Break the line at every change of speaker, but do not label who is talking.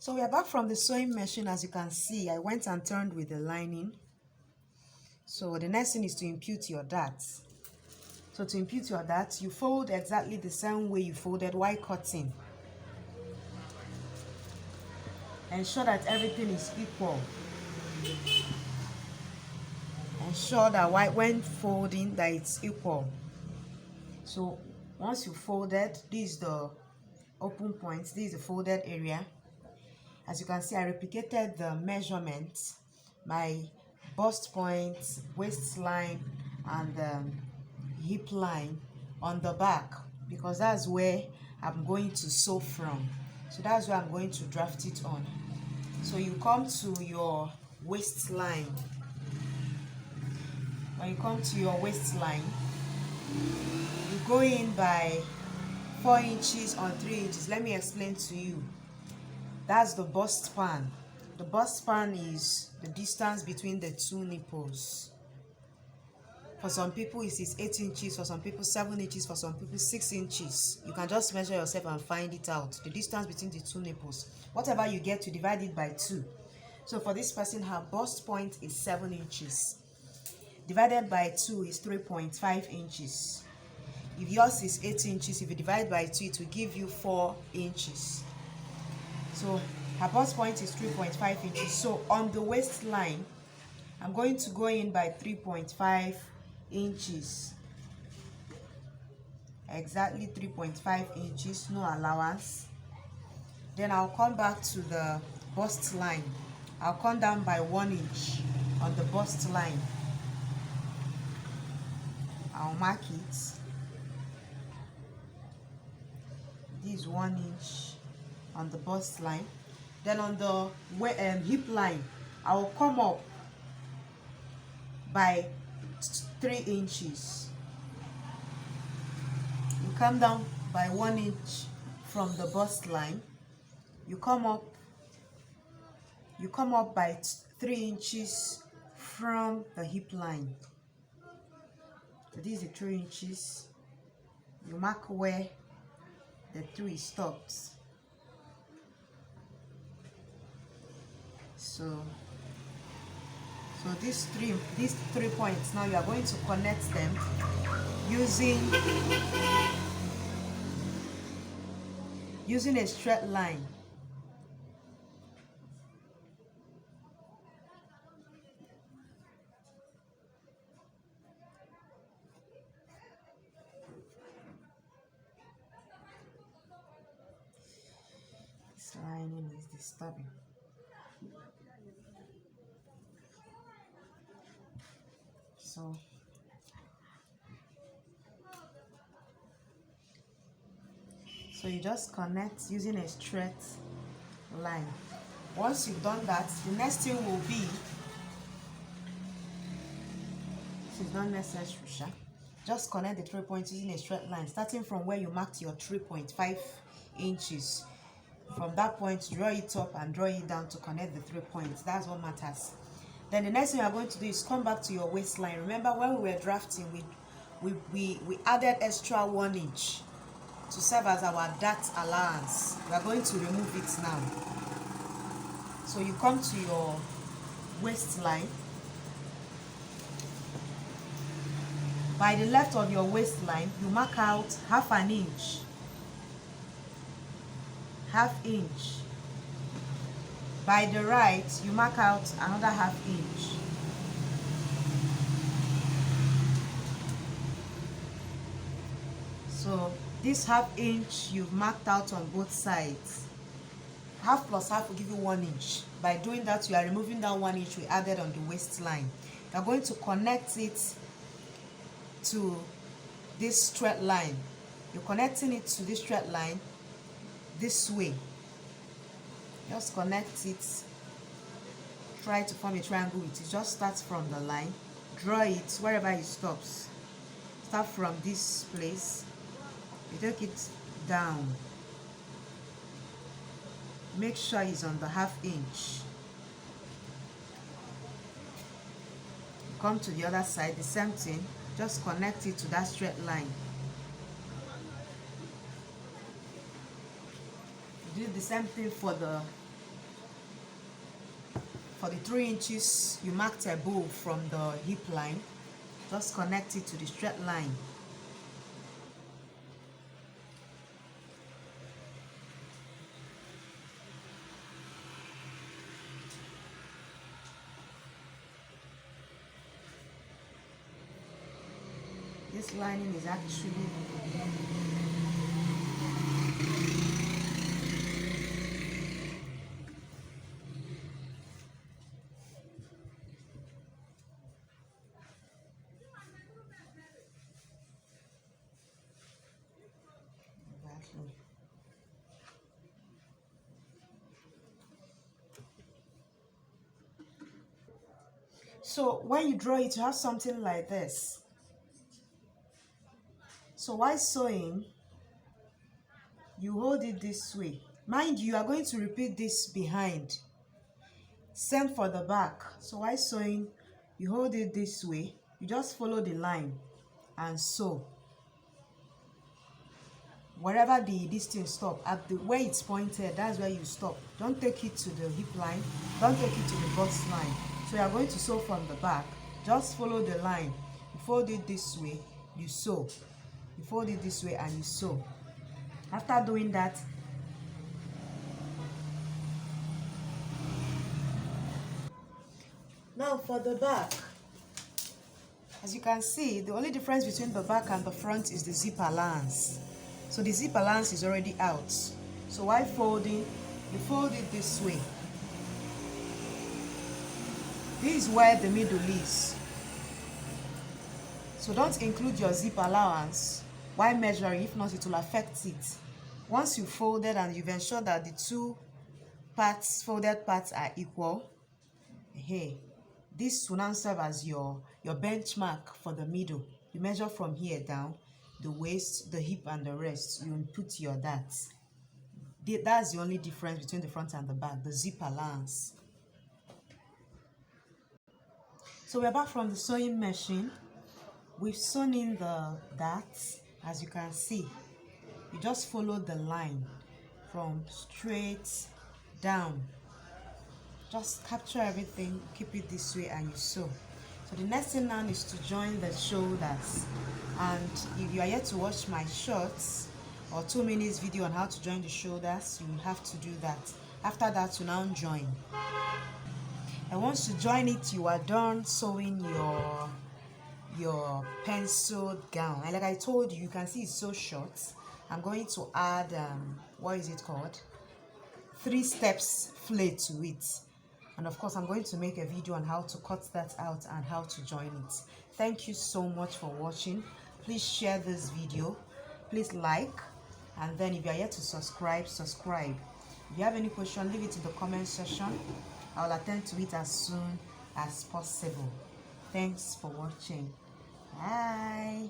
So we are back from the sewing machine. As you can see, I went and turned with the lining. So the next thing is to impute your darts. So to impute your darts, you fold exactly the same way you folded while cutting. Ensure that everything is equal. Ensure that when folding that it's equal. So once you folded, this is the open point, this is the folded area. As you can see, I replicated the measurements, my bust point, waistline, and hip line on the back, because that's where I'm going to sew from. So that's where I'm going to draft it on. So you come to your waistline. When you come to your waistline, you go in by 4 inches or 3 inches. Let me explain to you. That's the bust span. The bust span is the distance between the two nipples. For some people it is 8 inches, for some people 7 inches, for some people 6 inches. You can just measure yourself and find it out, the distance between the two nipples. Whatever you get, you divide it by 2. So for this person, her bust point is 7 inches. Divided by 2 is 3.5 inches. If yours is 8 inches, if you divide by 2, it will give you 4 inches. So her bust point is 3.5 inches. So on the waistline, I'm going to go in by 3.5 inches. Exactly 3.5 inches, no allowance. Then I'll come back to the bust line. I'll come down by 1 inch on the bust line. I'll mark it. This is 1 inch on the bust line. Then on the hip line, I will come up by 3 inches. You come down by 1 inch from the bust line. You come up by 3 inches from the hip line. So this is the 3 inches. You mark where the 3 stops. So these three points, now you are going to connect them using a straight line. This lining is disturbing. So you just connect using a straight line. Once you've done that, the next thing will be, this is not necessary, just connect the 3 points using a straight line, starting from where you marked your 3.5 inches. From that point, draw it up and draw it down to connect the 3 points. That's what matters. Then the next thing you are going to do is come back to your waistline. Remember, when we were drafting, we added extra 1 inch to serve as our dart allowance. We are going to remove it now. So you come to your waistline. By the left of your waistline, you mark out ½ inch. ½ inch. By the right, you mark out another ½ inch. So this ½ inch you've marked out on both sides. Half plus half will give you 1 inch. By doing that, you are removing that 1 inch we added on the waistline. You are going to connect it to this straight line. You're connecting it to this straight line this way. Just connect it. Try to form a triangle with it. Just start from the line. Draw it wherever it stops. Start from this place. You take it down. Make sure it's on the ½ inch. Come to the other side, the same thing. Just connect it to that straight line. Do the same thing for the for the 3 inches you marked above from the hip line, just connect it to the straight line. This lining is actually so when you draw it, you have something like this. So while sewing, you hold it this way. Mind you, are going to repeat this behind. Same for the back. So while sewing, you hold it this way. You just follow the line and sew. Wherever this thing stop, at the where it's pointed, that's where you stop. Don't take it to the hip line. Don't take it to the bust line. So you are going to sew from the back. Just follow the line. You fold it this way, you sew. You fold it this way and you sew. After doing that, now for the back, as you can see, the only difference between the back and the front is the zip allowance. So the zip allowance is already out. So while folding, you fold it this way. This is where the middle is. So don't include your zip allowance while measuring, if not it will affect it. Once you folded and you've ensured that the two parts, folded parts are equal, this will now serve as your benchmark for the middle. You measure from here down, the waist, the hip and the rest. You input your that's the only difference between the front and the back, the zip allowance. So we're back from the sewing machine. We've sewn in the darts. As you can see, you just follow the line from straight down. Just capture everything, keep it this way and you sew. So the next thing now is to join the shoulders. And if you are yet to watch my shorts or 2 minutes video on how to join the shoulders, you will have to do that. After that, you now join. And once you join it, you are done sewing your penciled gown. And like I told you, you can see it's so short. I'm going to add what is it called, 3 steps flay to it. And of course, I'm going to make a video on how to cut that out and how to join it. Thank you so much for watching. Please share this video. Please like. And then if you are yet to subscribe. If you have any question, leave it in the comment section. I'll attend to it as soon as possible. Thanks for watching. Bye.